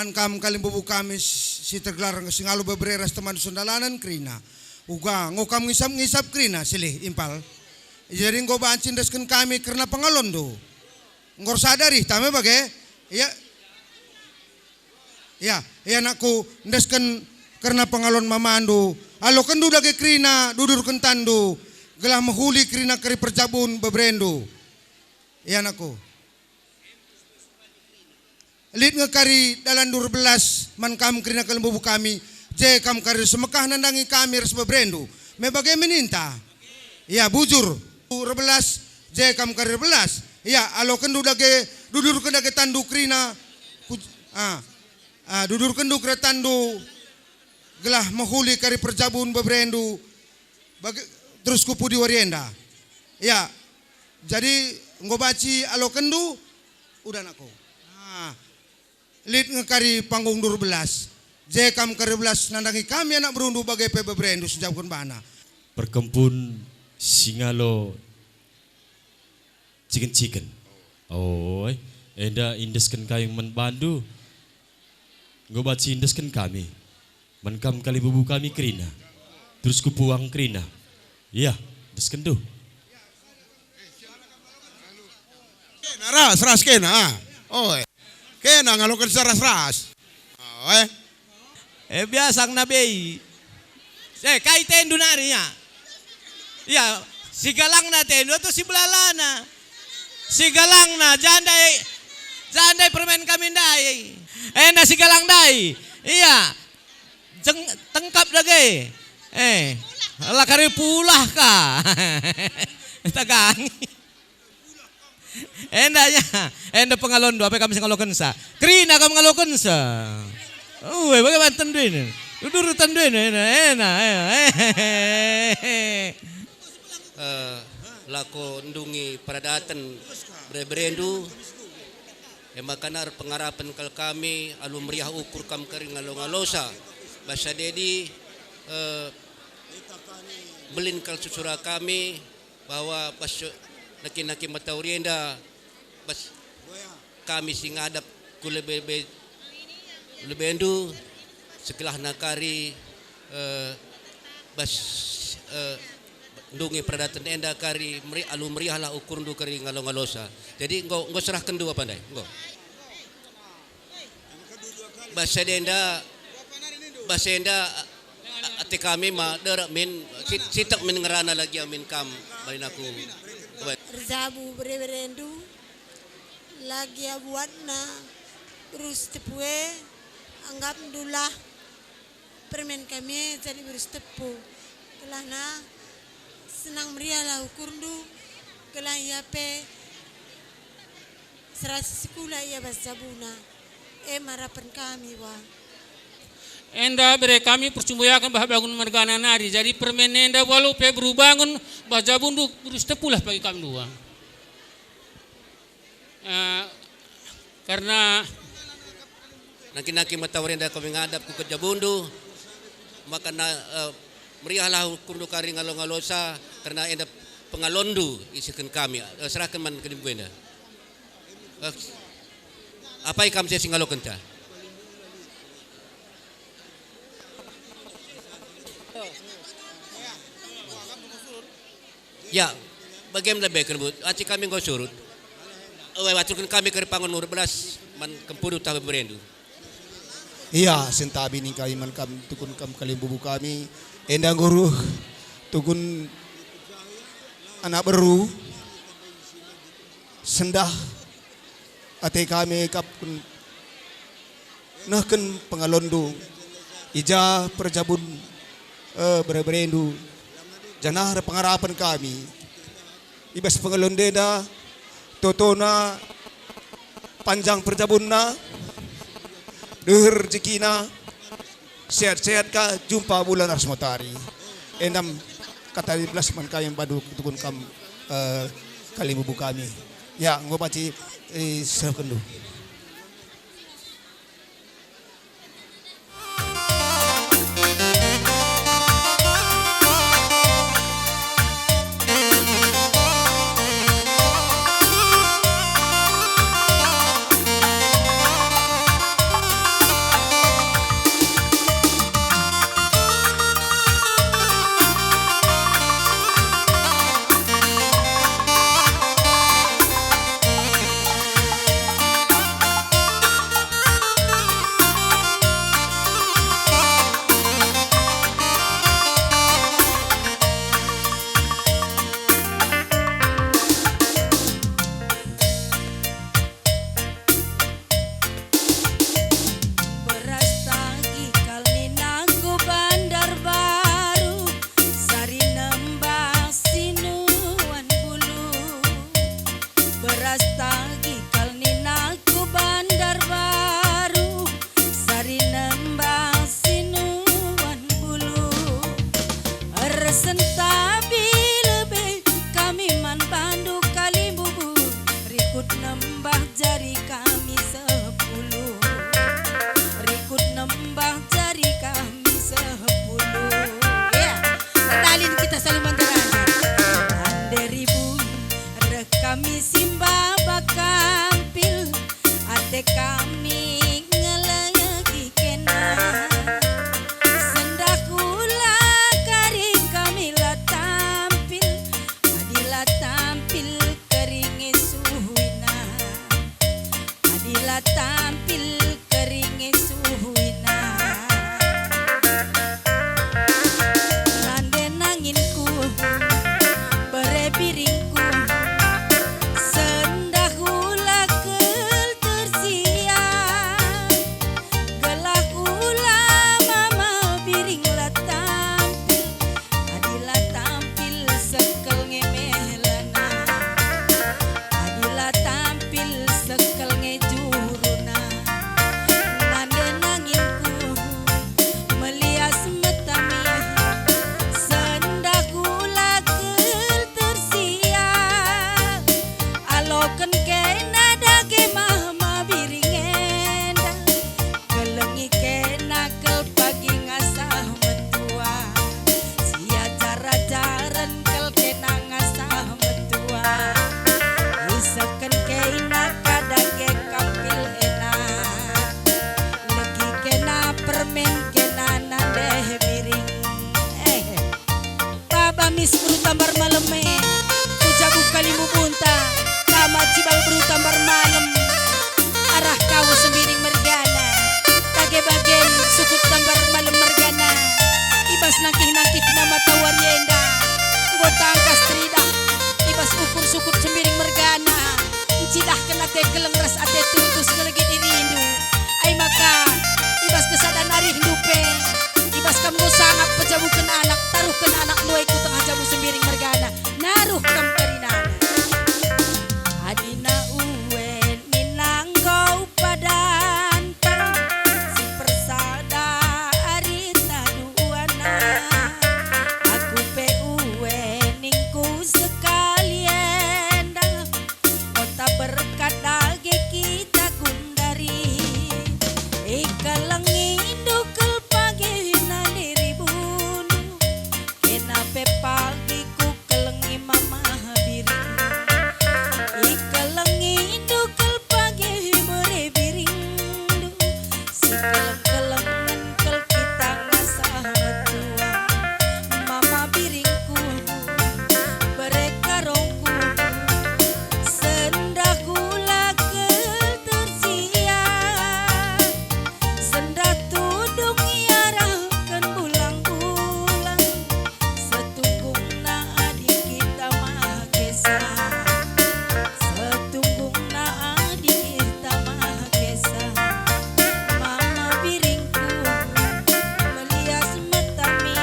man kam kalimbubu kami si tergelar singalo bebereras teman sundalanan krina. Uga ngokam ngisap krina silih impal. Jadi ngo bancin desken kami karena pengalondo. Ngor sadari tame bagai ya. Ya, ya anakku desken karena pengalon mamandu. Alo kendu lagi krina dudur kentandu. Gelah mahuli krina keri perjabun bebrendo. Ya anakku. Lid ngekari dalan 12 man kam krina kalembubu kami. Je kam kari semekah nandangi kami res bebrendo. Me bagai meninta. Ya bujur. 12 je kam kari 12. Ya alo kendu lagi dudur kendage tandu krina. Dudur kendu kera tandu. Gelah mahuli kari perjabun bebrendo. Terus kupu di warienda. Ya. Jadi ngobaci alo kendu udah anakku. Lid ngekari panggung 12. Je kam kari 12 nandangi kami anak berundu bagai pe bebrendo sejauhkan bana. Perkempun singalo chicken. Oh, enda indeskan kayong menbandu. Ngobaci indeskan kami. Menkam kali bubu kami krina. Terus kupuang krina. Iya, indeskan do. Ras kena. Oh. Kena ngalokan ras. Oh. Biasang nabi. Kay tendo na rin ya. Ya, sigalang na tendo to si Blalana. Sigalang na janday permen kami dai. Na sigalang dai. Iya. Tengkap lagi. Lakari pulah ka. Tagang. Enda pengalondo apa kami ngalokan sa. Krina kami ngalokan sa. Bagaimana tanduin? Dudur tanduin lako ndungi paradatan berendu makanar pengarapan kal kami alum meriah ukur kam kering ngalong-ngalosa basa dedi belin kal susura kami bahwa pas naki mataurienda bas kami singadap lebendu sekelah nakari bas ndungi pradatan enda kari alum meriah lah ukur ndu kari ngalong-ngalosa. Jadi engko serahkan dua pandai. Engko. Bahasa enda ati kami ma derak min sitak min ngerana lagi amin kam bain aku. Zabu berendu lagi abuatna terus tepue anggap dulah permen kami jadi berus tepu kelana senang meriah lah ukurdu kelah iape serasi sekolah ia basabuna marapan kami wah. Enda bere kami percumbuyakan bah bangun margana nari. Jadi permen enda walau pe berubangun bah jabundu berus tepulah bagi kami dua. Karena naki matawarin dah kami ngadap ku kejabundu maka meriahlah kundu kari ngalong-ngalosa karena enda pengalondu isikan kami serahkan man ke dimbuenda. Apa yang kami singalokan ta? Ya, bagaimana lebih kerbut? Aci kami ngau surut. Waturkan kami ke pangon 12 man kempudu tahu berendu. Iya, sentabi ni kami man kam tukun kam kalimbubu kami. Endang guru tukun anak beru sendah ate kami kap nahken pengalondo ija perjabun berendu janah pengarapan kami ibas pengalondena totona panjang perjabunna deur rezekina sehat-sehat ka jumpa bulan Rasmatari enam kata 12 man kami badu tukun kam kalimbubu kami ya ngobaci serahkan dulu. bare piringku sendah hula kel tersiang gelah hula mama piring la tampil adila tampil sekel ngemelana adila tampil sekel ngejuruna nande nanginku melias metami sendah gula kel tersiang aloken kena dage mama biringenda kelengi kena kel pagi ngasah metua sia cara-jaran kel kena ngasah metua iseken kena kadage kampil enak legi kena permen kena nande miring baba mis berutambar maleme kujabu kalimu bunta kama cibal berutambar malam arah kau sembiring mergana tage bagen sukut tambar malam mergana ibas nangkih-nangkih nama tawarienda gota angkas tridak ibas ukur sukut sembiring mergana cidah kena te keleng ras ate tutus ngelegi dirindu ay maka ibas kesadan ari hindupe ibas kamu sangat pejabukan anak taruhkan anak nuai ku tengah jabu sembiring mergana naruh kam karinana adina uwen minangkau padan si persada arita duana aku pe uwen ningku sekalian kota berkat dage kita gundari ikalangi dukel pagi nandiri bundu kenape pagi ku kelengi mama biring ikalangi dukel pagi mere biring si keleng-kelengan kel kita ngasah metua mama biringku berekarongku sendah gula kel tersiang sendah tudung iarakan bulang-bulang setunggung na adik kita mah kesah setunggung na adik kita mah kesah mama biringku melias metami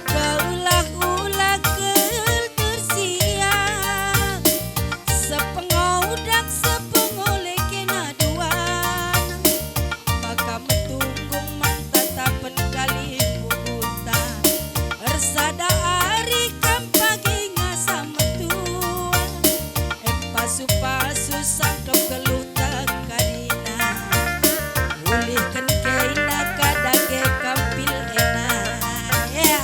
kaulah-ulah kel tersiang sepengaudak sepengoleh kena duana maka metunggung mantatapen kali buta ersada ari kampagi ngasa metua pasu-pasu sangkep geluta karina ulihkan keina kadage kampil enak ya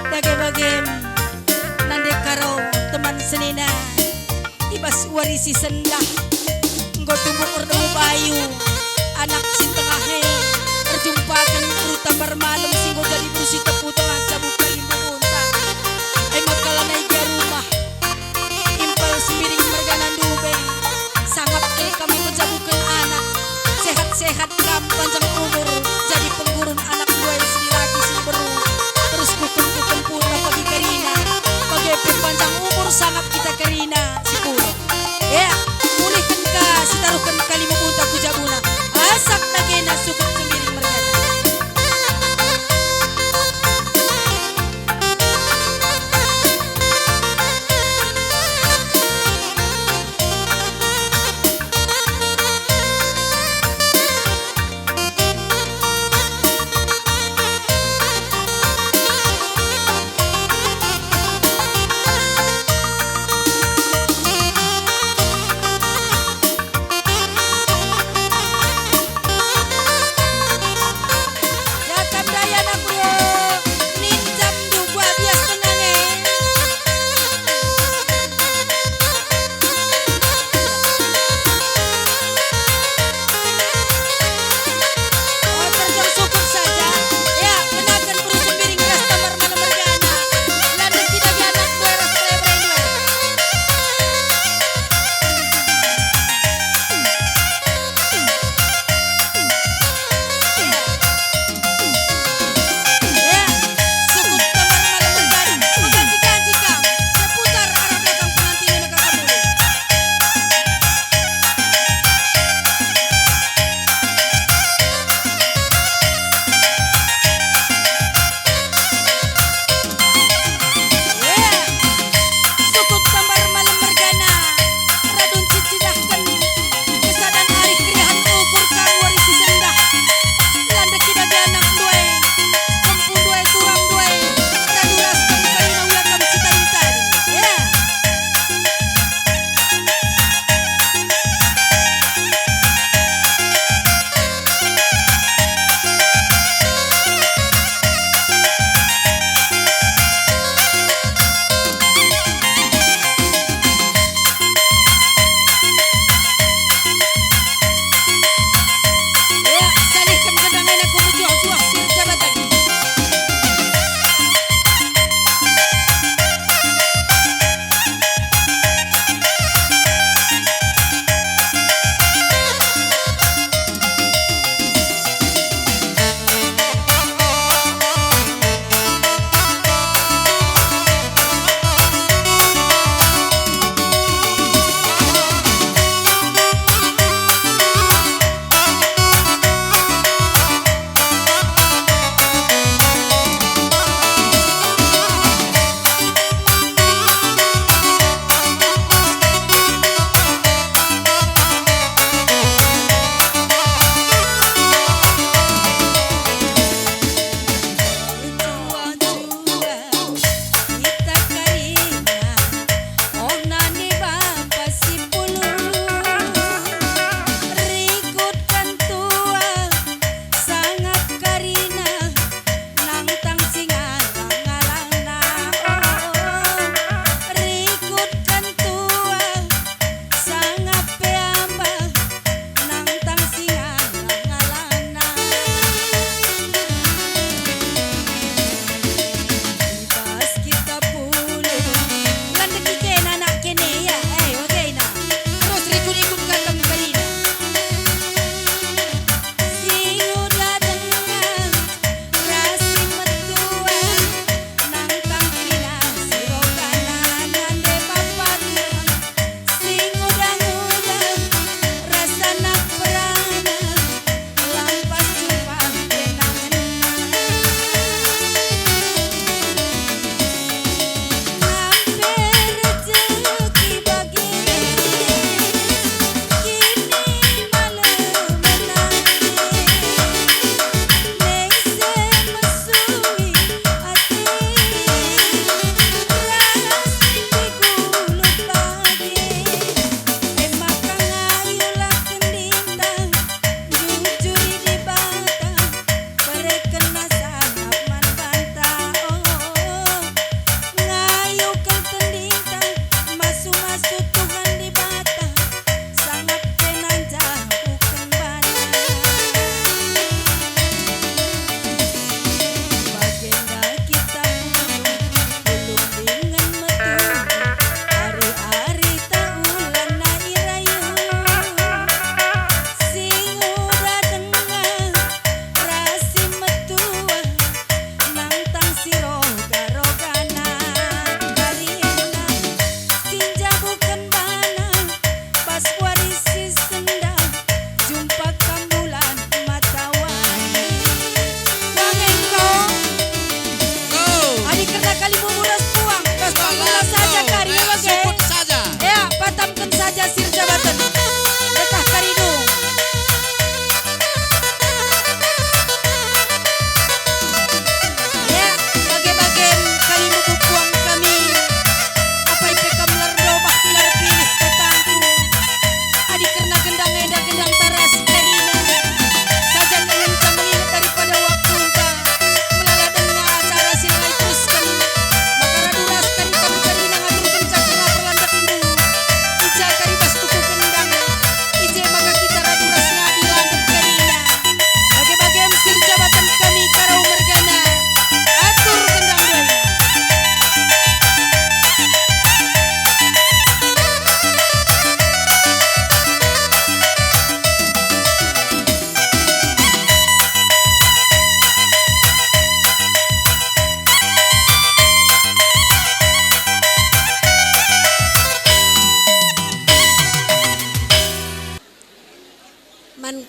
dage bagem nande karo teman senina ibas warisi sendah nggo tumbuk erdemu bayu anak sintengahe terjumpakan berutambar malam singgo jadi berusi tepu tengah jabu kalimbu unta ay makalana ija rumah impel sembiring merganan dube sangap ke kami menjabukan anak sehat-sehat kam panjang umur jadi penggurun anak gue si laki si beru terus kuken-kuken pura pagi karina pagi panjang umur sangap kita karina si pura ya mulihkan ka si taruhkan kalimu unta kujabuna asak nagena sukut sembiring mergana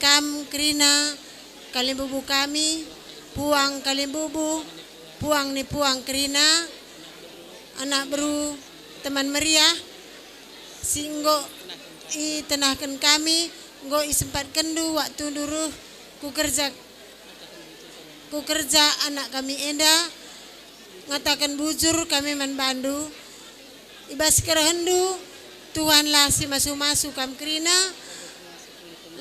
kam Krina kalimbubu kami, puang kalimbubu, puang ni puang Krina, anak beru teman meriah, singgo i tenahkan kami, nggo i sempat kendu waktu dulu ku kerja anak kami enda, ngatakan bujur kami man Bandu, ibas kerhendu, Tuhanlah si masu-masu kam Krina,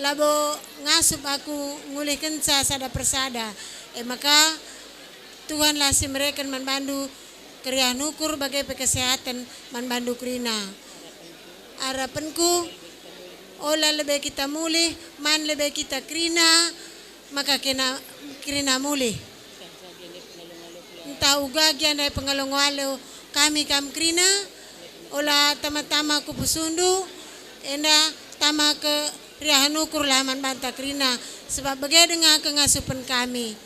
labo ngasup aku ngulih kenca sada persada. Maka Tuhanlah si mereka man Bandu kriah nukur bagai kesehatan man Bandu Krina. Harapanku olah lebih kita mulih, man lebih kita Krina, maka kena Krina mulih. Entah ugagian dari pengalong-along kami kam Krina, olah tama-tama ku pusundu, enda tama ke riahan ukur laman banta Krina, sebab bagai dengar kengasupan kami.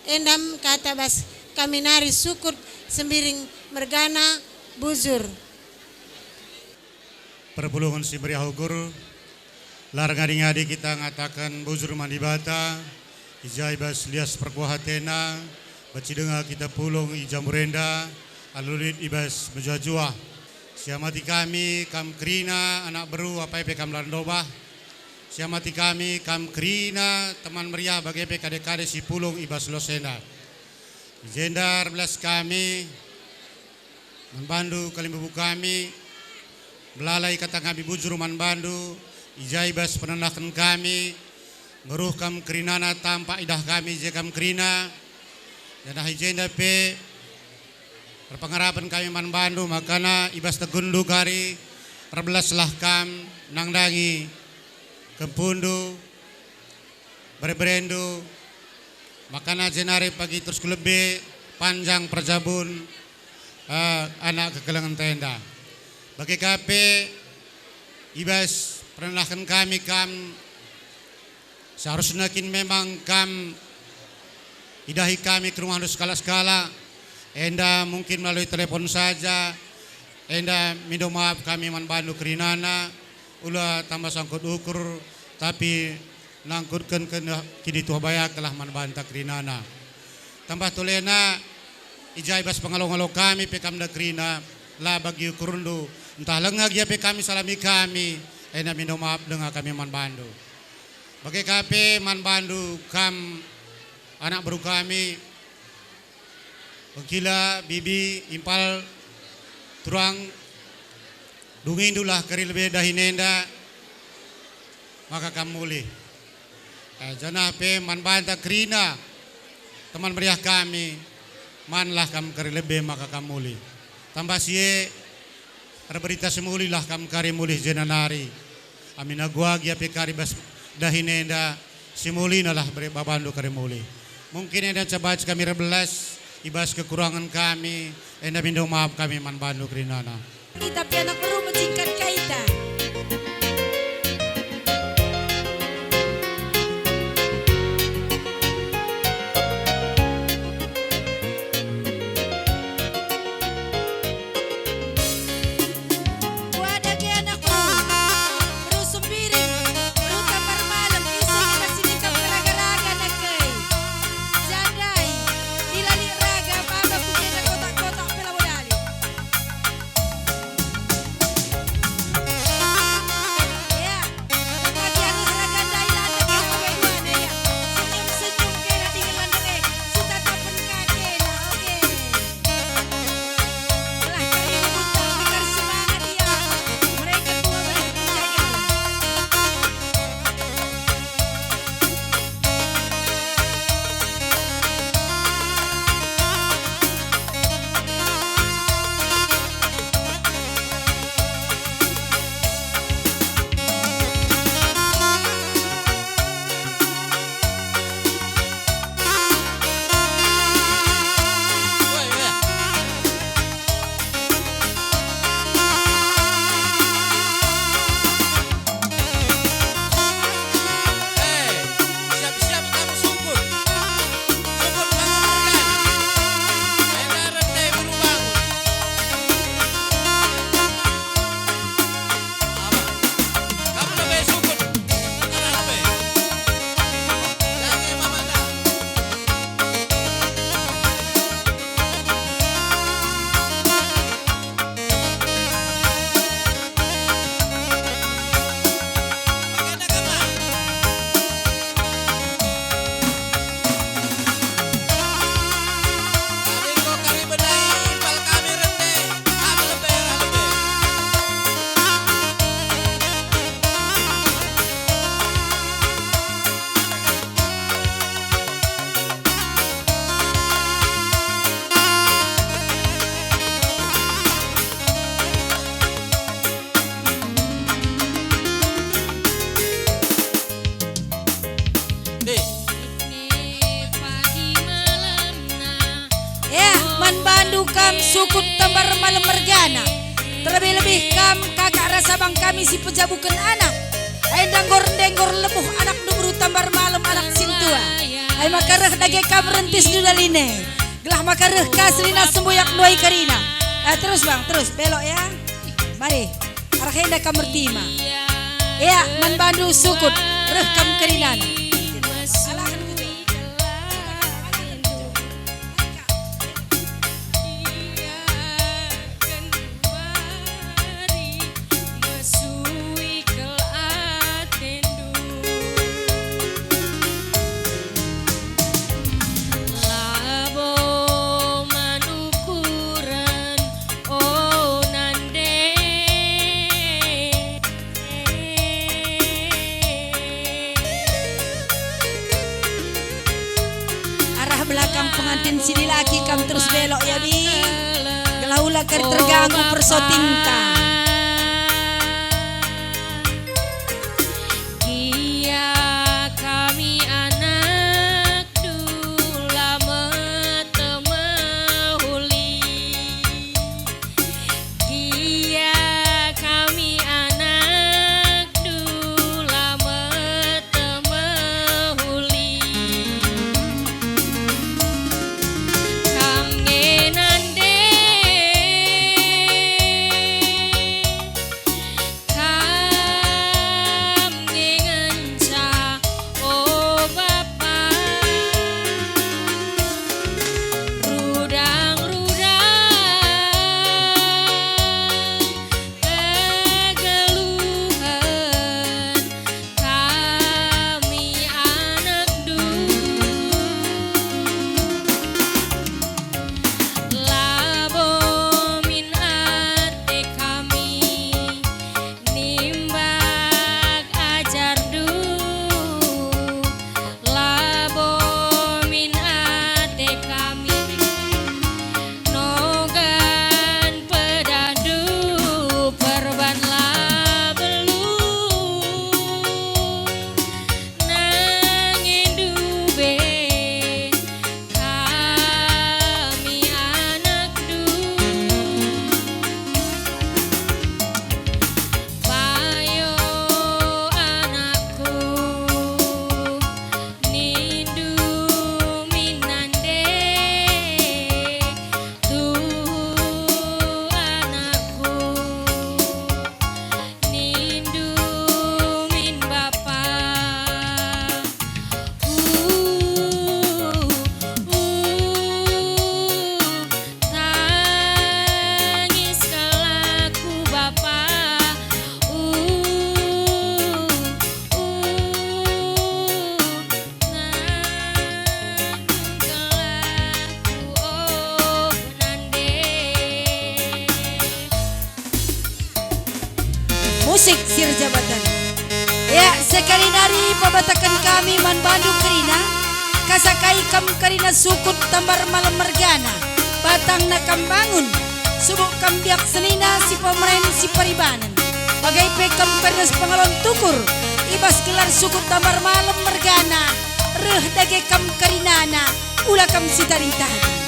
Endam kata bas kami nari sukut sembiring mergana buzur. Perpulungan si meriah ukur, larang ngadi-ngadi kita ngatakan buzur mandi bata, ijai bas lias perkuahatena, baci dengar kita pulung ijamurenda, alulit ibas menjajua. Siamati kami kam Krina anak beru apa kam landobah. Siamati kami kam Krina teman meriah bagai kade-kade si pulung ibas losena. Jendar belas kami membandu kalimbubu kami belalai kata kami bujur man bandu ijai bas penendakan kami ngeruh kam Krinana tampak idah kami je kam Krina dan jenda pe perpengarapan kami man Bandu makana ibas tegundu kari rebelaslah kam nangdangi kempundu berbrendu makana jenari pagi terus lebih panjang perjabun anak kekelangan tenda bagi kape ibas pernahkan kami kam seharusnya kin memang kam idahi kami ke rumah skala-skala. Enda mungkin melalui telepon saja. Enda minta maaf kami man Bandu Krinana. Ulah tambah sangkut ukur. Tapi nangkutkan kini tuh bayak telah man banta Krinana. Tambah tulena ijai bas pengalong-along kami pekamda Krina. Lah bagi ukurundu. Entah lengah gia pe kami salami kami. Enda minta maaf dengan kami man Bandu. Bagi kape man Bandu kam anak baru kami. Pengkila bibi impal turang dungindulah kari lebih dahinenda maka kamu mulih. Janah pe man banta Krina teman meriah kami manlah kamu kari lebih maka kamu mulih. Tambah sie ada berita semuli lah kamu kari mulih jenanari. Amin agua gia pe kari bas dahinenda simuli nalah beri babandu kari mulih. Mungkin ada coba kami rebelas ibas kekurangan kami, enda minta maaf kami man Bandu Krinana. Kita pianak perlu mencingkat kaitan. sukup tambar malam mergana. Terlebih-lebih kakak rasa bang kami si pejabukan anak. Endang gor lebuh anak dubru tambar malam anak sintua. Ay makareh dage kam rentis dudaline. Gelah makareh kaslina semboyak nuai karina. Terus bang, terus belok ya. Mari, arahenda kam bertima. Ya, man bandu sukut, reh kam karinan. Belakang pengantin sini laki kam terus belok ya bi. Gelaulah kar terganggu persotingka. Kia kami anak dula metemahuli. Kia kami anak dula metemahuli. Musik sir jabatan. Ya sekali nari pabatakan kami man Bandung Kerina. Kasakai kam Karina sukut tambar malam mergana. Batang na kam bangun. Subuk kam biak senina si pemain si paribanan. Bagai pekam pernes pengalon tukur. Ibas gelar sukut tambar malam mergana. Reh dage kam Karinana. Ula kam si tarintahan.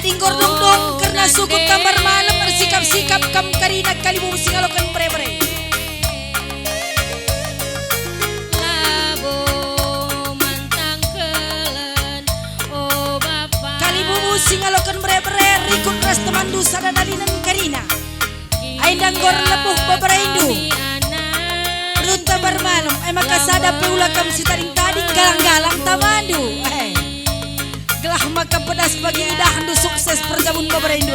Ading gordong dong karena suku tambar malam bersikap-sikap kam Karina kalimu singalokan bre-bre. Kalimu singalokan bre-bre rikut ras temandu sadadalinan Karina. Aindang gor lepuh babaraindu. Run tambar malam maka sada peula kam si taring-taring galang-galang tamandu. Gelah maka pedas bagi idahandu sukses perjabun babaraindu.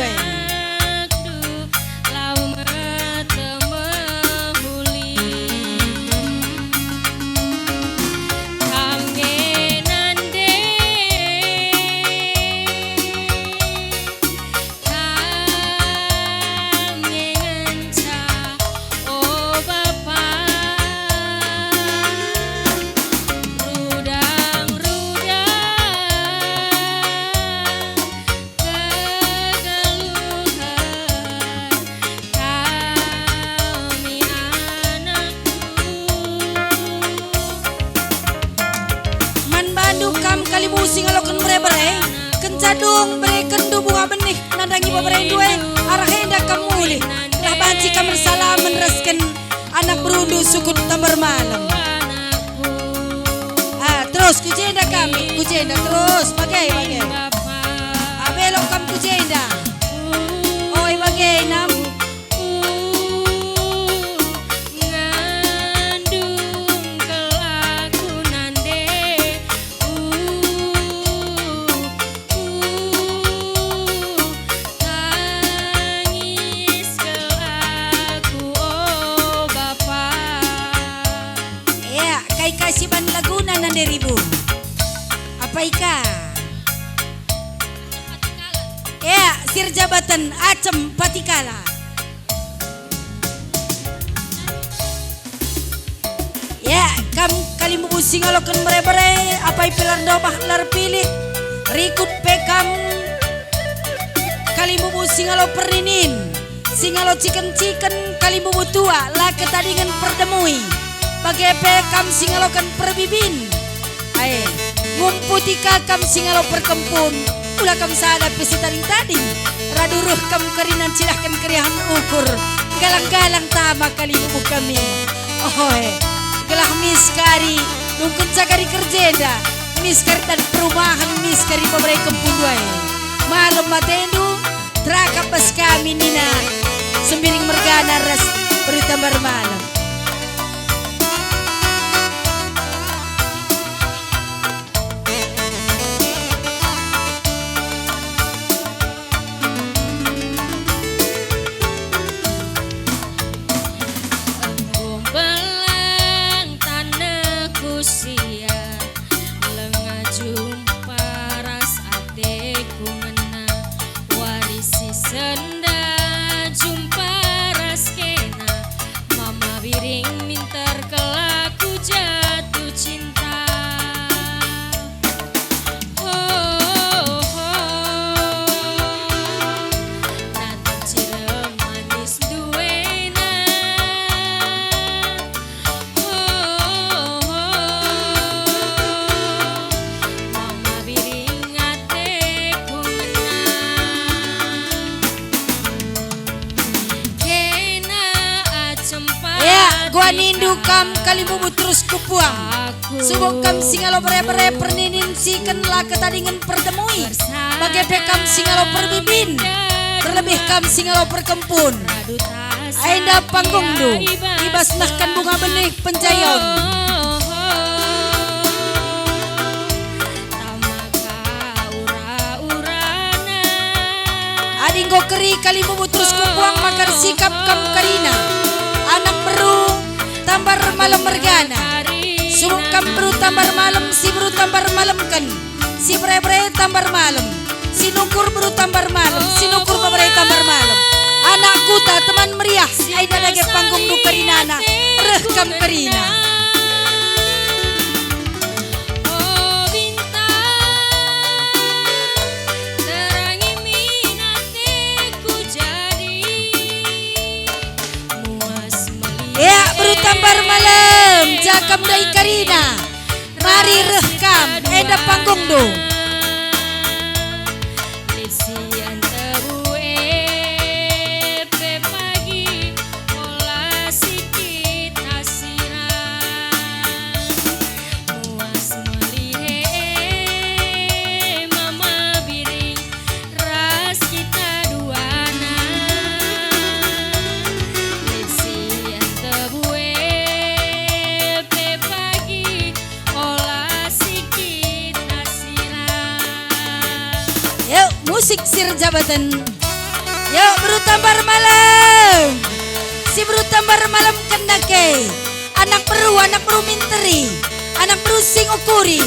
sadung berikan du bunga benih nandangi beberendu arah hendak kamuli lah banci kamar salam meneraskan anak berundu sukut tambar malam. Terus kujenda kami, kujenda terus bagai. Belok kam kujenda. Oi bagai nam. Ngandung kelakunan de. Tangis kelaku oh Bapak. Ya, kai kasiban laguna nan deribu. Apa ika? Ya, sir jabatan Acem Patikala. Ya, kam kalimu using alokan mere-mere apa ipilar dobah lar pilih. Rikut pekam kalimu using alo perinin. Singalo chicken kalimu butua la ketadingan perdemui. Bagai pekam singalokan perbibin. Ae, ngumputi kakam singalo perkempun. Ulah kam sada pesitaring tadi. Raduruh kam kerinan silahkan keriahan ukur. Galang-galang tama kali ibu kami. Ohoy, gelah miskari. Nungkun sakari kerjeda. Miskari dan perumahan miskari pabrik kempun duai. Malam matendu. Terakap pas kami nina. Sembiring mergana ras berita bermalam. Gua nindu kam kalimu terus kupuang. Subok kam singalo bere-bere perninin siken la ketadingan pertemui. Bagai pekam singalo perbibin. Terlebih kam singalo perkempun. Ainda panggung du. Ibasnahkan bunga benih penjayon. Adinggo keri kalimu terus kupuang makar sikap kam karina. Anak beru tambar malam mergana. Sumukam beru tambar malam, si beru tambar malam kan. Si bre-bre tambar malam. Si nukur beru tambar malam, si nukur bre tambar malam. Anakku ta teman meriah, aina lagi panggung du karinana. Rekam karina. Ya, beru tambar malam, jakam dai karina. Mari rekam, enda panggung do. Musik sir jabatan. Yuk beru tambar malam. Si beru tambar malam kendake. Anak beru minteri. Anak beru sing ukuri.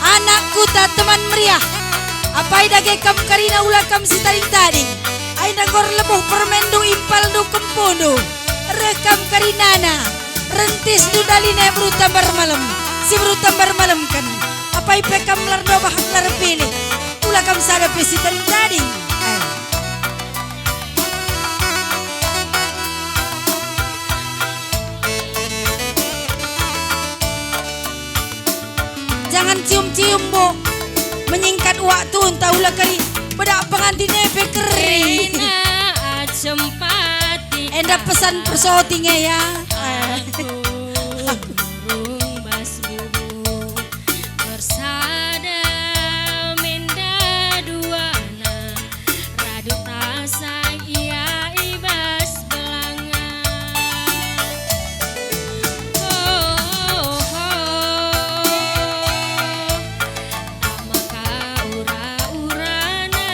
Anakku ta teman meriah. Apai dage kam karina ulah kam si taring-taring. Aina gor lebuh permendu impal du kempondo. Rekam karinana. Rentis du daline beru tambar malam. Si beru tambar malam kan. Apai pekam lardo bahan lar pilih. Ulah kam sada pesi taring-taring. Jangan cium-cium, Bu. menyingkat waktu entah ulah kari bedak pengantin epe kering. Krina cempati Enda pesan persotingnya ya. burung bas bubung bersada menda duana radu tasang ia ibas belangan. Oh, maka ura-urana.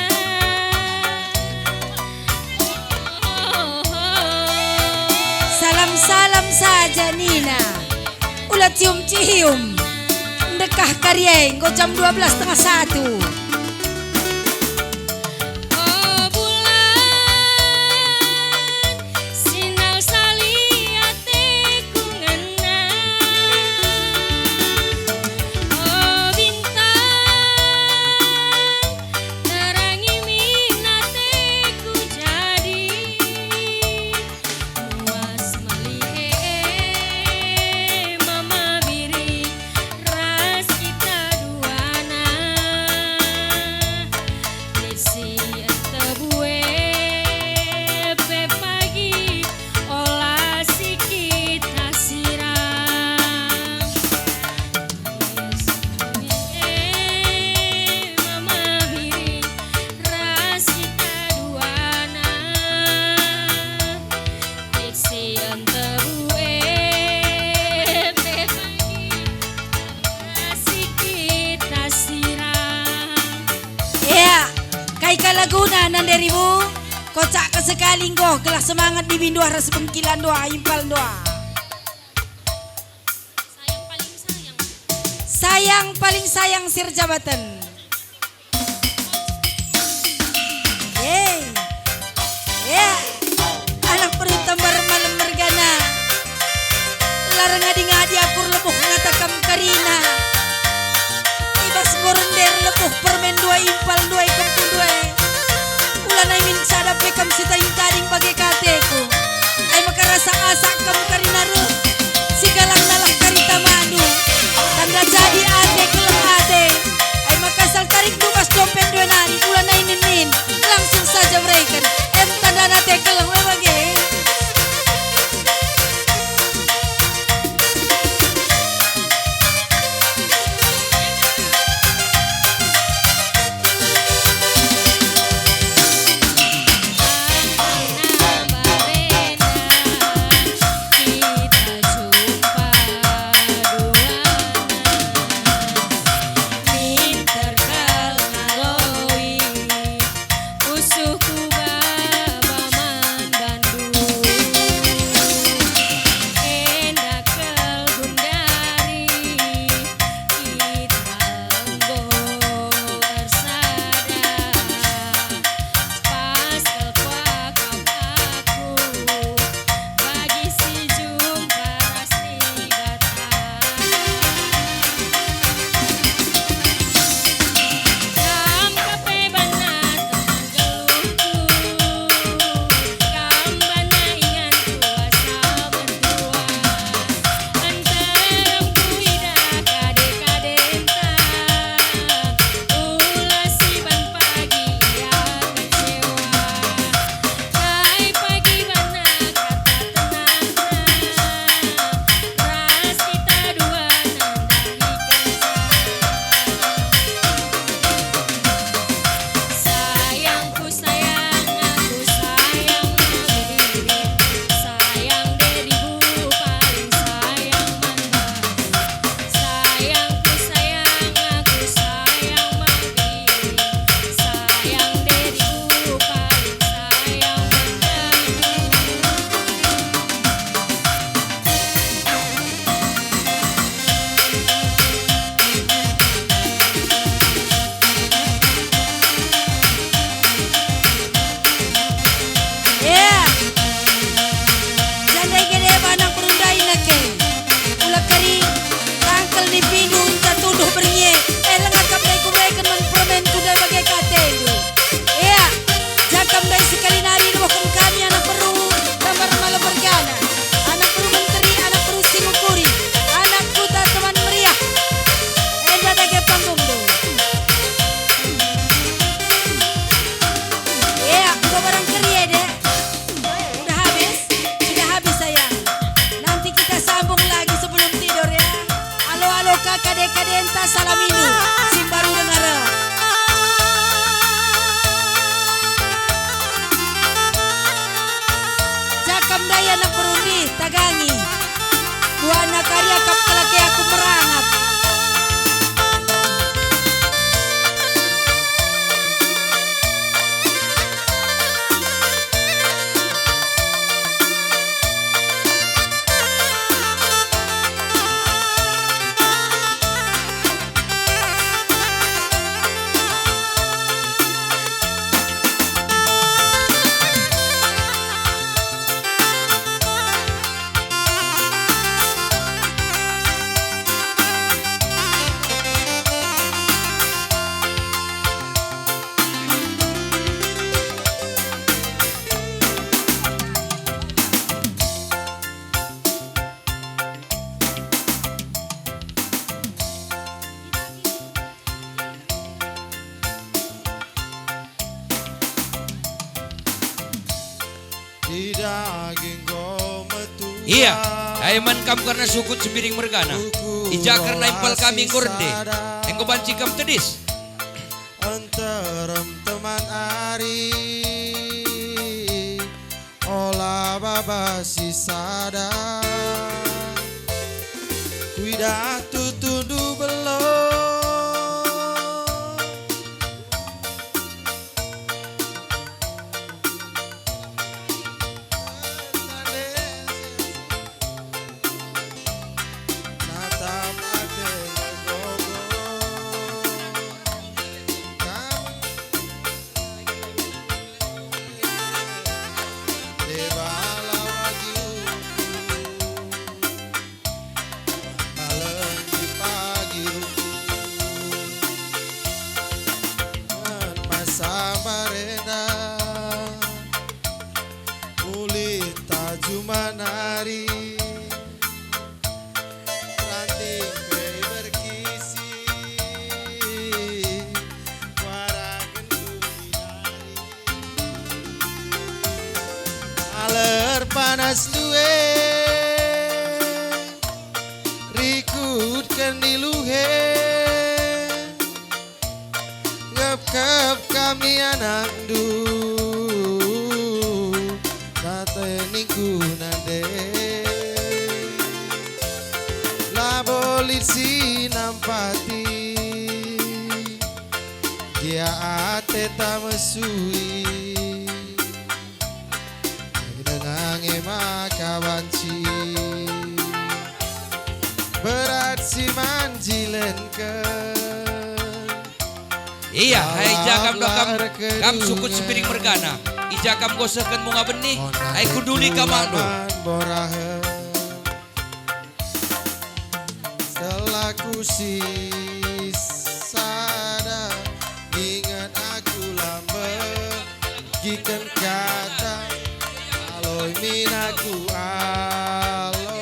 Salam-salam saja Nina. Ulah cium-cium. Dekah karyeng kau jam 12:30. Oh bulan sinar saliate ku ngenang. Oh bintang terangi minate ku jadi muas melihe mama biri ras kita duana lesi tebue pe pagi olah si kita siram mama biri ras kita duana lesi tebue pe pagi olah si kita siram. Ya, kai kalaguna nanderimu. Kocak kesekaling goh gelah semangat di bindoa ras bengkilan doa impal doa. Sayang paling sayang. Sayang paling sayang sir jabatan. Yeay. Ya, anak perutambar malam mergana. Larang ngadi-ngadi akur lebuh ngatakam karina. Ibas gorender lebuh permen dua impal dua kempul dua. Ulan ay min sadap pekam sita yung taring bagai kateku. Ay makarasa asak kam karina ru. Sigalang nalah karita manu. Tanda jadi ate kelam ate. Ay makasal tarik dumas dompet dua nari. Ulan ay min langsung saja mereka. Tanda nate kelam bagai. Barena Salamindu Simbaru Dengara. Jakam daya nak perundi tagangi. Buana karya kap kelake aku merangap. Di daging metu. Iya, aiman kam karena sukut sembiring mergana. Ija karena impal kami ngorde. Engko banci kam tedis. Antarem teman ari olah baba sisada kuida tutundu belum natam ade gogo Jumanari ranting bei berkisi waragen dari aler panas duwe rikut kendiluhe ngep kami anak du ningku nande labolit si nampati dia ate tamesui dengange makawanci berat si manjilen ke. Iya, hai jakam kam sukut sembiring mergana. Ija kam gosekeun bunga benih, ai kuduli ka mangdu. Selaku sisada ingat aku lambat gikan kata aloi minaku aloi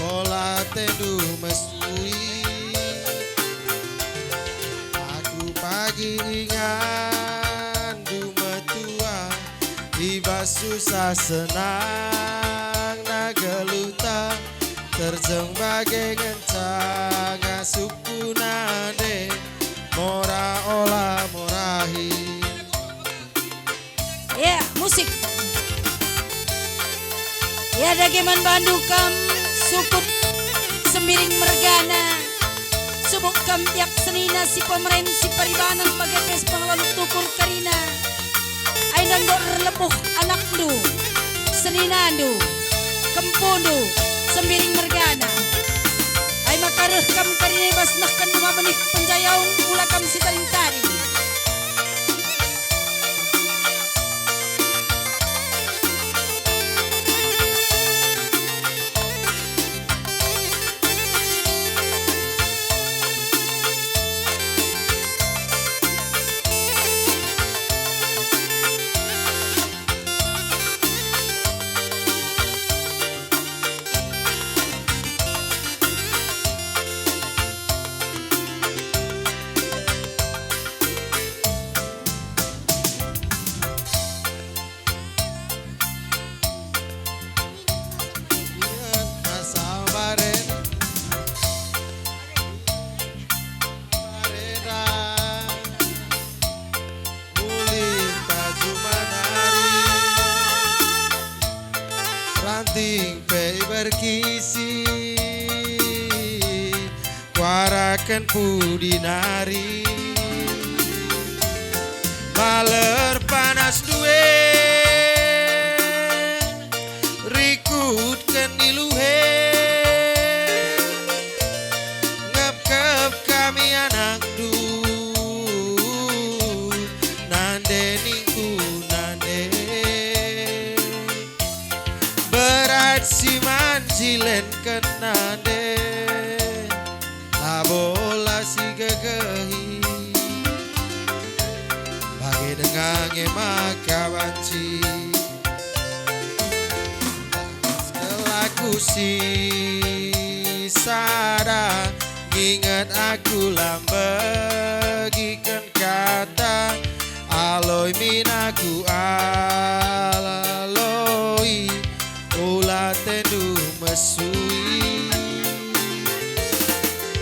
olah tendu mesui aku pagi ingat tiba susah senang nageluta terjeng bagai ngencang suku nade mora olah morahi. Ya musik. Ya dageman Bandu kam sukut sembiring mergana. Subuk kam tiap senina si pemeren si paribanan bagai pes pengelola tukur karina. Aindang gor lepuh anak du seninandu kempundu sembiring mergana ai makareh kam karine bas nak kan dua benih penjayaun ula kam si taring tari. Ing pe berkisi Warakan pudi nari Maler panas duwe Rikut keniluhe Ngep-ngep kami anak du Nande ningku nande Berat si manjilen kenande Labola si gegehi Bagi dengange maka banci Selaku si sada Ingat aku lambagikan kata Aloi minaku alaloi Ula tendu mesui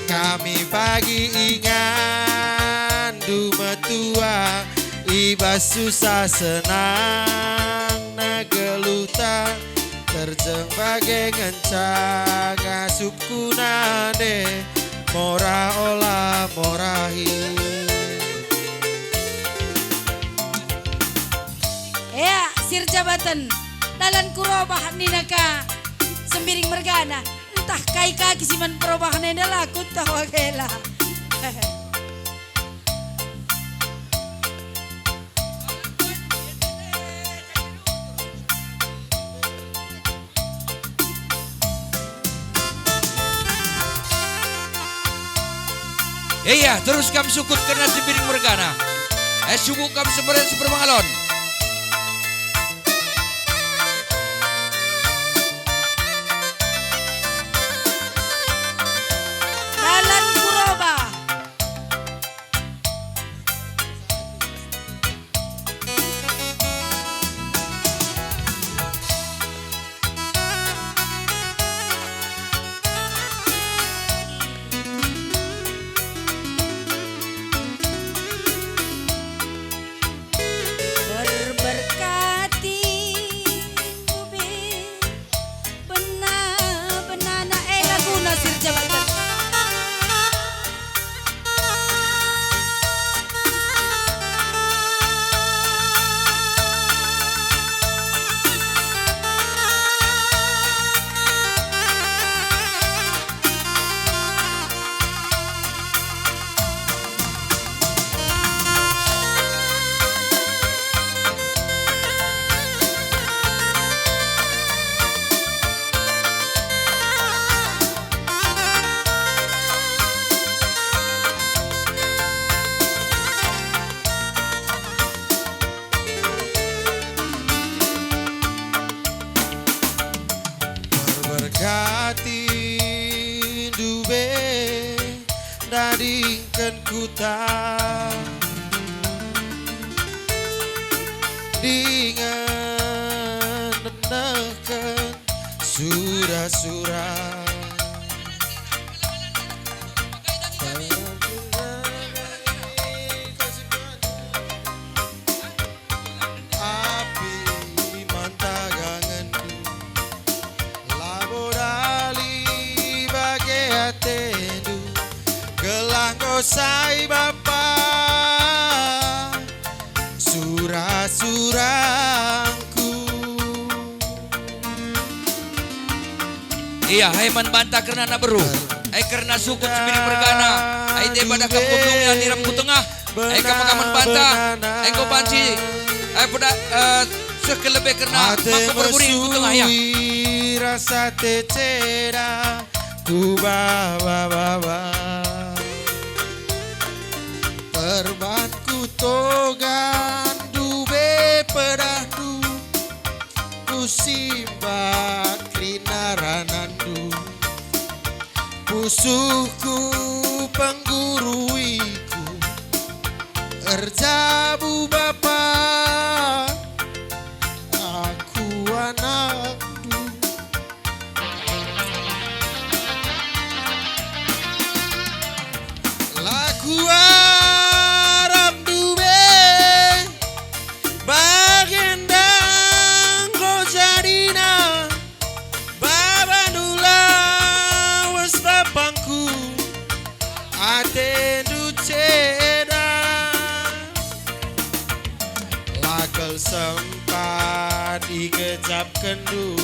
Kami pagi ingan Duma tua Iba susah senang Nageluta Terjeng bagai ngencang Asupku nade Mora olah morahi Ya, sir jabatan dalan kurobah ninaka sembiring mergana entah kai kaki siman perubahan enda laku tahu kela. Iya, terus kami sukut karena sembiring mergana. Subuh kami sembaran sepermangalon. Dalan kurobah. Berberkati bumi benana laguna sir jabatan. Berberkati dube dadingkan kuta Dengan nenehkan surah-surah Api mantaganganku Laborali bagai atendu Gelang gosai bapa Surah-surahku Iya, hai man bantah karena nak beru. Hai karena sukut sembiring mergana. Hai dia pada kampung di rambu tengah. Hai kamakaman bantah. Hai kau panci. Hai pada sekelebih karena maka berburing ku tengah ya. Rasa tecera ku bawa Perbanku togan dube pedahdu Ku simbat krinaranandu Pusuhku pengguruiku Erjabu bapa Aku anakdu Laku aram dube Bagendang go jadina siap kendu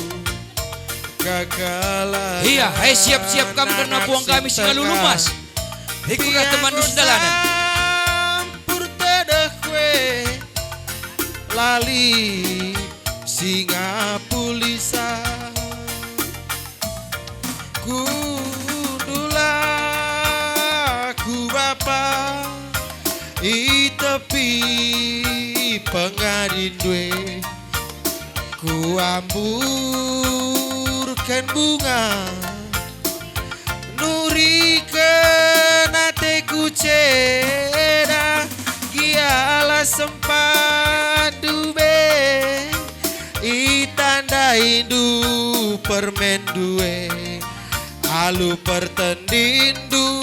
kekalan. Iya, hai siap-siap kami karena puang kami singa lulumas. Hikulah teman dus dalanan. Campur tedeh kue lali singa pulisa kudula ku bapa i tepi pengadin due ku amburkan bunga nurikeun ateku ceda giala sempat dube itanda indu permen due alu pertendindu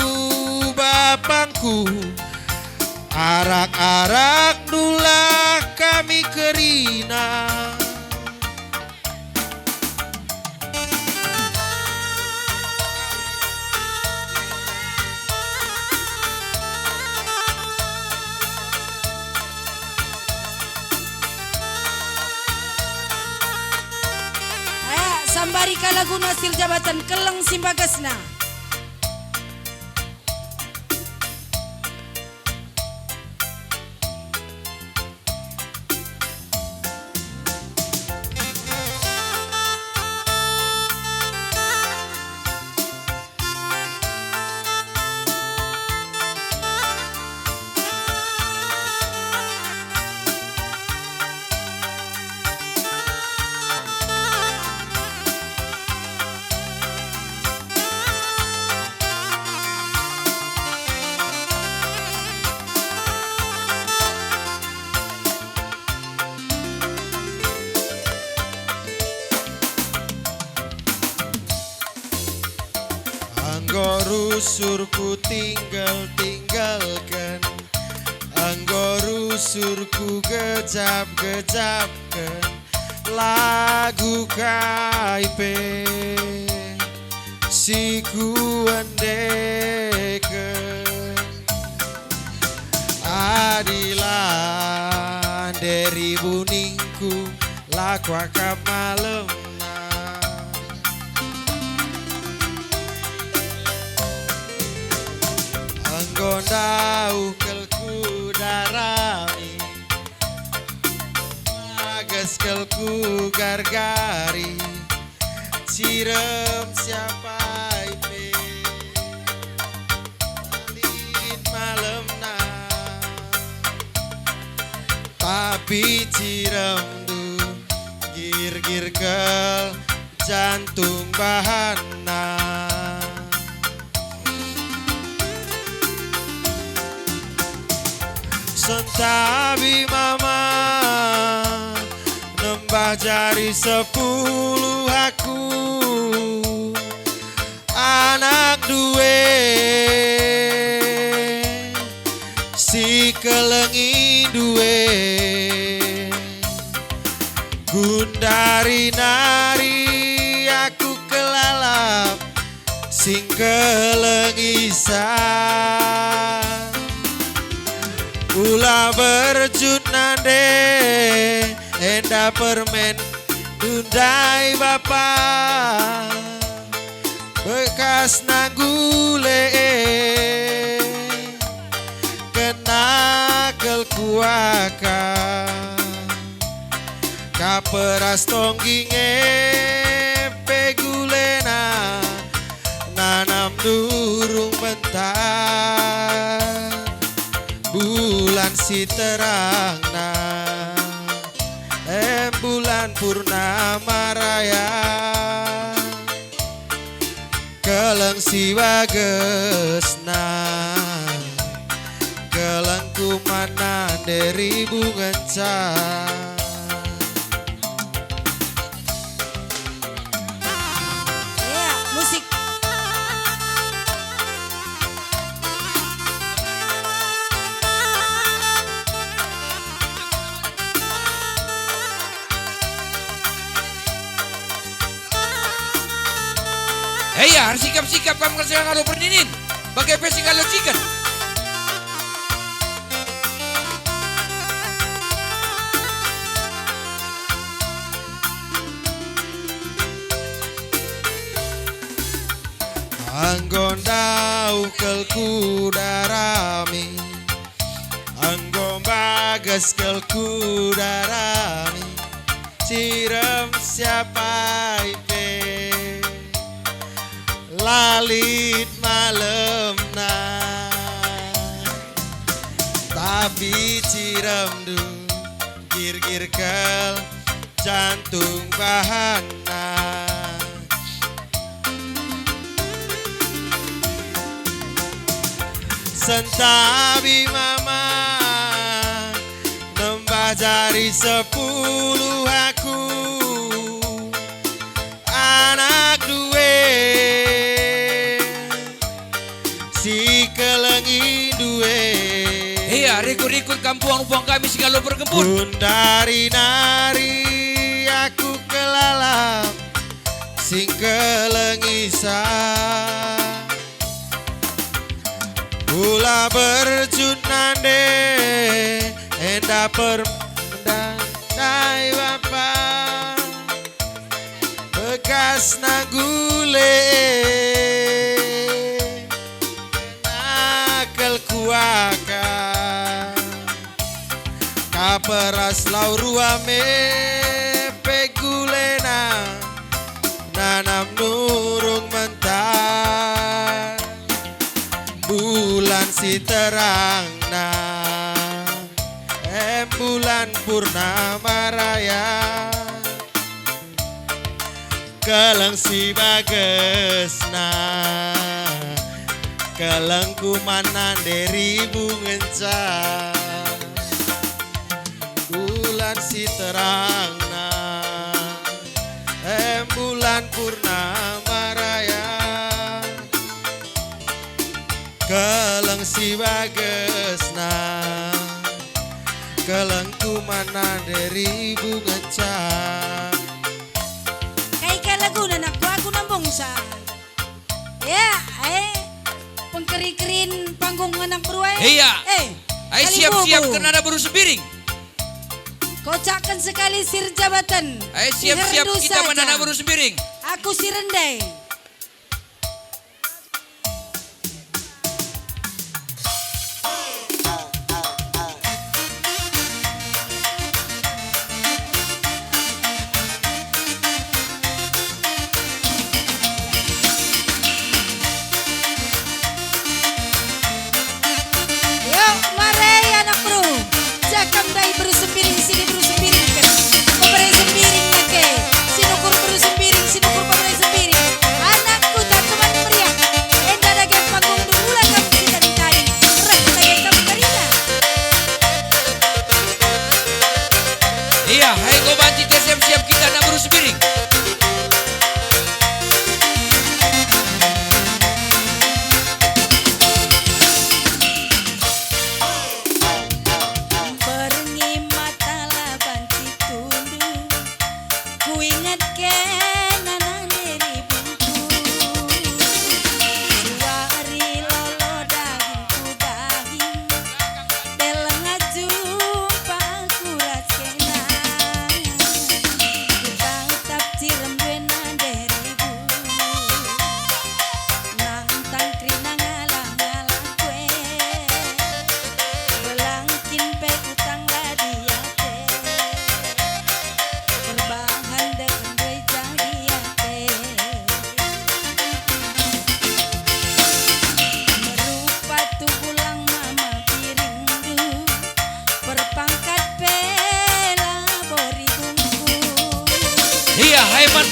bapangku arak-arak dula kami kerina. Sambari kalaguna sil jabatan Keleng Simbagasna. Anggo rusurku tinggalkan Anggo rusurku gejap-gejapkan lagu kaipe siku andeken adilan dari buningku laku akap malam gondau kelku darami magas kelku gargari cirem siapa ipe lin malam na tapi cirem du gir-gir kel jantung bahana sentabi mama nembah jari 10 aku anak duwe si kelengi duwe gundari nari aku kelalap sing kelengisan Ula berjut nande enda permen dundai bapa bekas nanggule kena kelkuaka kaperas tongginge pegulena nanam durung bentar bulan si terangna bulan purnama raya keleng si bagesna keleng kumana dari bungenca Ya, musik. Iya, harus sikap-sikap kamu kerja kalau berdinin. Bagai pesi kalau chicken. Anggon dau kel kudarami, anggon bagas kel kudarami, cirem siapa ipe, lalit malam na, tapi cirem du gir-gir kel jantung bahana. Sentabi mama nembah jari 10 aku anak duwe si kelengi duwe. Iya, rikut-rikut kampung kami segala berkebun. Bundari nari aku kelalap sing kelengisa. Ula berjut nande enda permendai bapa bekas nagule nakal kuaka kaperas lauruame pegulena nanam nurung mentah bulan si terang na bulan purnama raya keleng si bagesna keleng kumanan dari bungenca bulan si terang na bulan purnama raya keleng si bagesna keleng kumana dari bunga cak Kay kalagunan aku nambong sa. Ya, pengkeri-kerin panggung anak beruai. Iya. Ay siap-siap kalibubu. karena baru sembiring. Kocakkan sekali sir jabatan. Ay siap-siap Diherdu kita saja. menanam baru sembiring. Aku si Rendai. Yuk, mari anak bro. Jakam dai baru sembiring sini baru sembiring kan. Pabrai sembiring nake. Sinukur baru sembiring, sinukur pabrai sembiring. Anakku tak teman meriah. Enda lagi panggung dulu kamu kita dikali. Rek lagi kamu karina. Iya, hai kau banci siap-siap kita nak baru sembiring. Berengi mata laban citundu. Ku ingat kenangan dari bungku. Suari lolo dagingku daging. Deleng jumpa ku raskena. Ku tatap cirem duena deribu. Nantang krina ngalah-ngalah kue. Belangkin pe utang ladiate. Berbahan dengan doi jadiate. Merupa tubulang mama piringdu. Berpangkat pela bori bungku. Iya, hai man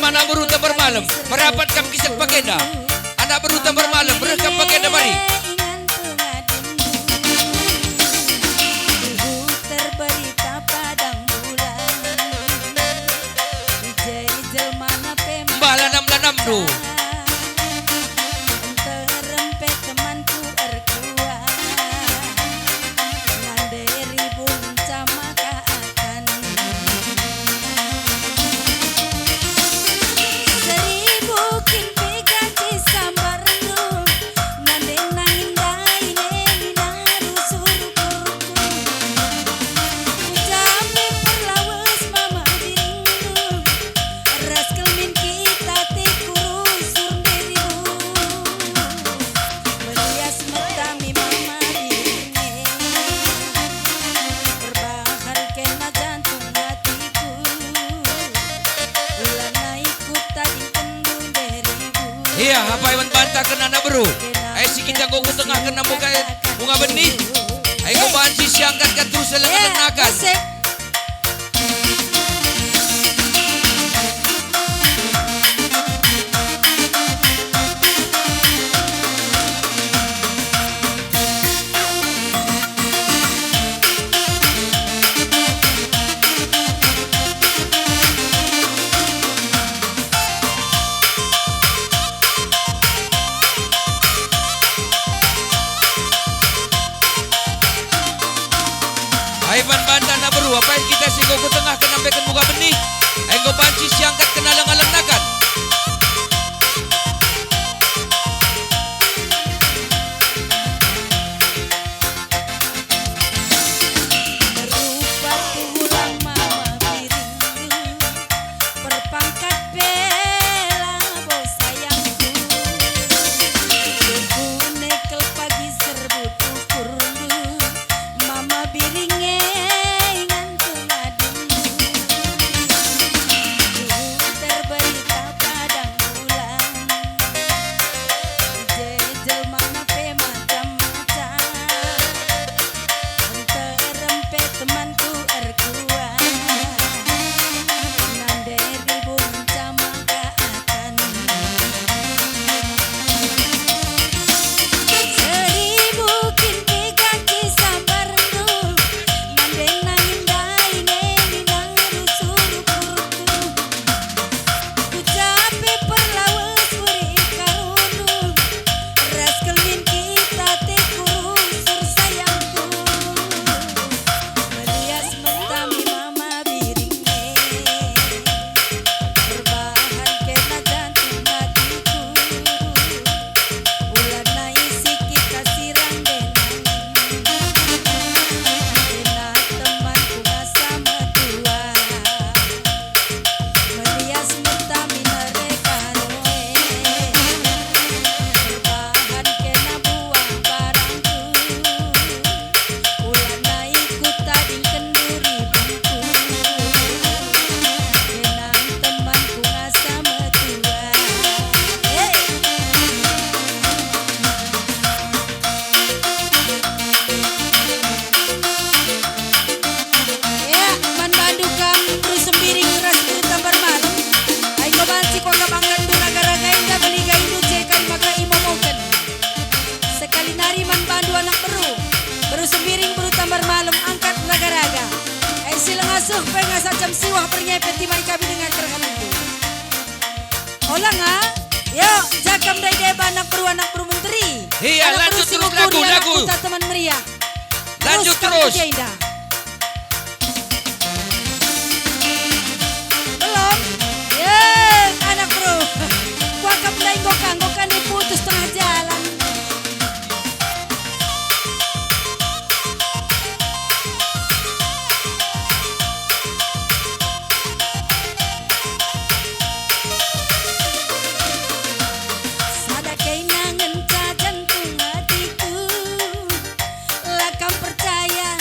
anak baru tak bermalam. Merapat kam kisah pagenda. Anak baru tak bermalam, berekam pagenda mari. Ingan pengadundu. Ibu terberita padang bulan. Ijel-ijel mana pemah. Mbah lanam-lanam du. Terempet temanku erkua. Nganderi bunca maka akan. Seribu kimpi gaji sambar lu. Nande nangin daine minaru surukurku. Jami perlawas mama biringku. Ras kelmin kita ti kurus Iya, apa yang bantah kena anak beru. Ay si kita go ke tengah kena bunga benih. Ay go banci siangkat kan terus lengan-lengakan. Asik. Aiman bantah nak beru, apa yang kita singgo ke tengah kena ambilkan bunga benih. Ay go banci siangkat kena lengan-lengakan. Berupa tulang mama piring, berpangkat bela bos sayangku. Bergune kel pagi serbut ukurdu, mama biringe ngantung adundu. Terberita padang bulan, jejel mana pe macam-macam. Terempe temanku erkuan, nanderi buncah maka akan. Seribu kinti kaki sabarku, nandeng nangin daine minang rusuru purku. Ku capek perlawas beri karunu, ras kelin kita tekurusur sayangku. Melias mentami mama biringe, berbahan kena jantung hatiku. Ulan isi kita sirang denang, kena temanku masa medua. Melias mentami mereka roe, berbahan kena buang barangku. Ulan ikut tading kenduri bengku, kenang temanku ngasa medua. Ya, man bandukam terus sembiring keras itu tambar malam. Ay ko bansi ko kabangkan do nagaragay na baligay do cekan maka imomoken. Sekali nari man bandu anak beru sembiring beru tambar malam angkat raga-raga. Ay silang asuh pengasa jam siwah pernyepet timai kami dengan kerhananku. Olang ha? Yo, jakam day deba anak beru menteri. Iya, Anak lanjut beru terus singokuri, lagu, anak lagu. puta teman meriah. Lanjut kami terus. kerja indah. Belum? Anak bro. Gua keplay gokan diputus tengah jalan. Sadakai nangen jantung hatiku, lakam percaya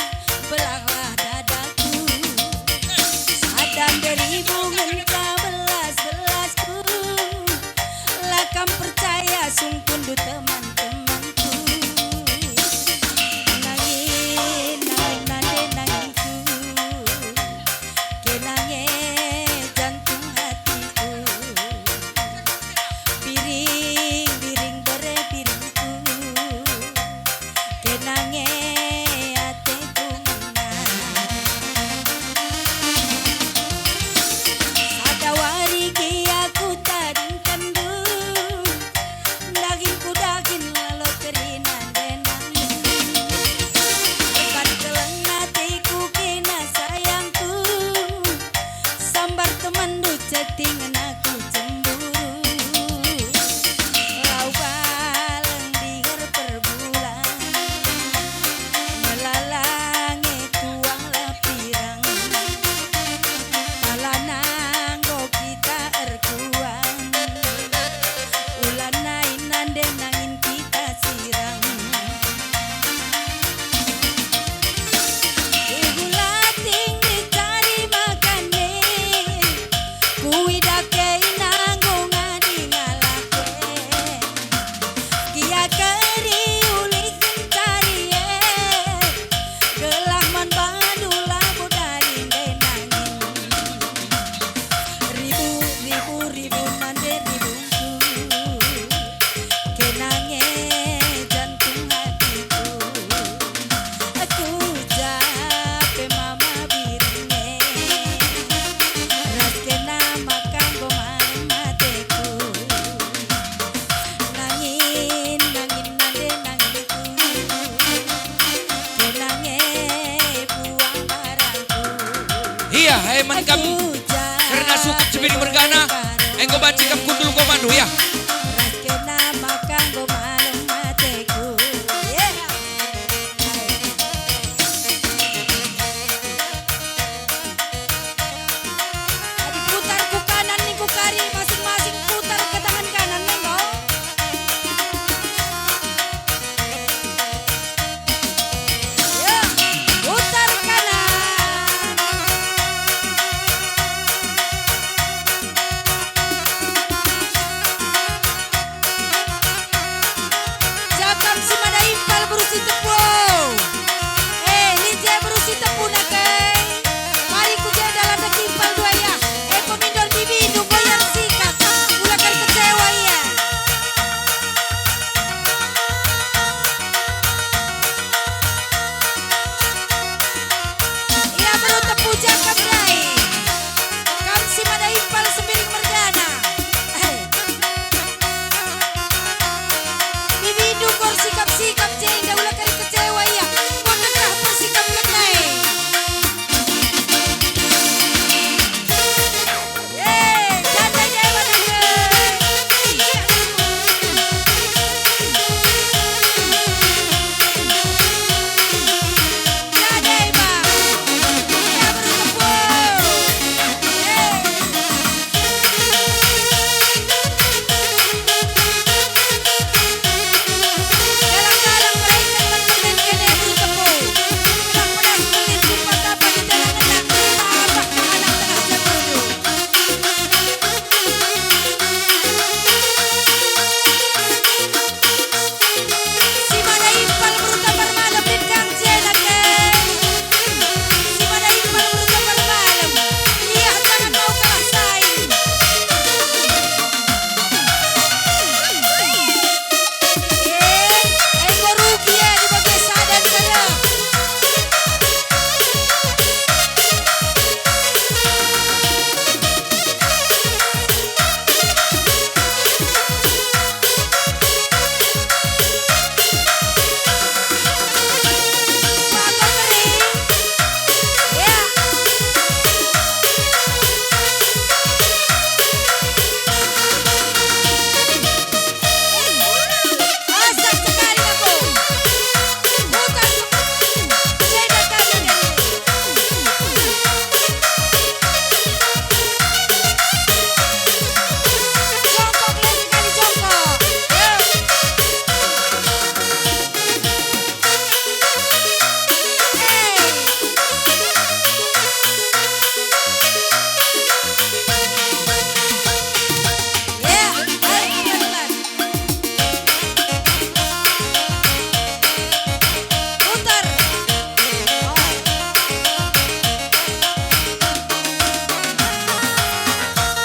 man kam karena suku cibiri mergana engko banci kam kundul ko mandu ya. Putar ku kanan nih ku kari masing-masing putar ke tangan kanan monggo. Ya, putar kanan. Jakam si mada impal berusi tepu. Ni je berusi tepu nak kai. Mari ku je dalam dak impal dua ya. Pemindor bibi itu goyang sikat. Mulakan kecewa ya. Ia baru tepu jakam rai. Kam si mada impal sembiring mergana. Bibi itu kor sikap-sikap je indah ulakan kecewa ya. Kau negah bersikap kenai. Jandai dewa jandai bang. Ia bertepu. Galang-galang mereka teman-teman kene bertepu. Pedas-pedas kulit lupa kapan di dalam anak. Abah ke anak tengah jagodo. Si mana impal berutabar malam di kang jenak. Si mana impal berutabar malam. Iya jangan kau kalah saing. Engkau rugi ya di bagian sadan saya. Pakai kering. Ya. Asal sekali aku. Putar. Jeda kanan dari. Jongkok lagi sekali jongkok. Ya. Ya, baik pelan-pelan. Putar.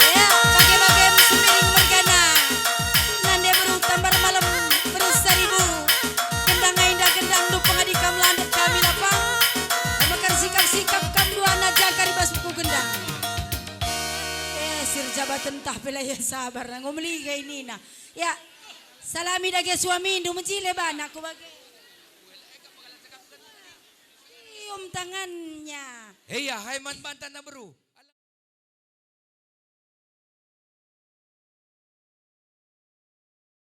Ya, pakai-pakai sembiring mergana. Nande berutambah malam berseribu. Gendang indah gendang du pengadikam landet kami lapang. Makan sikap-sikap kam dua naja karibas buku gendang. Sir jabatan tah pelaya sabar na ngomeli kay Nina. Ya, salami dage suami indu mencile bana ko bagi. Cium tangannya. Iya, hai man bantan na beru.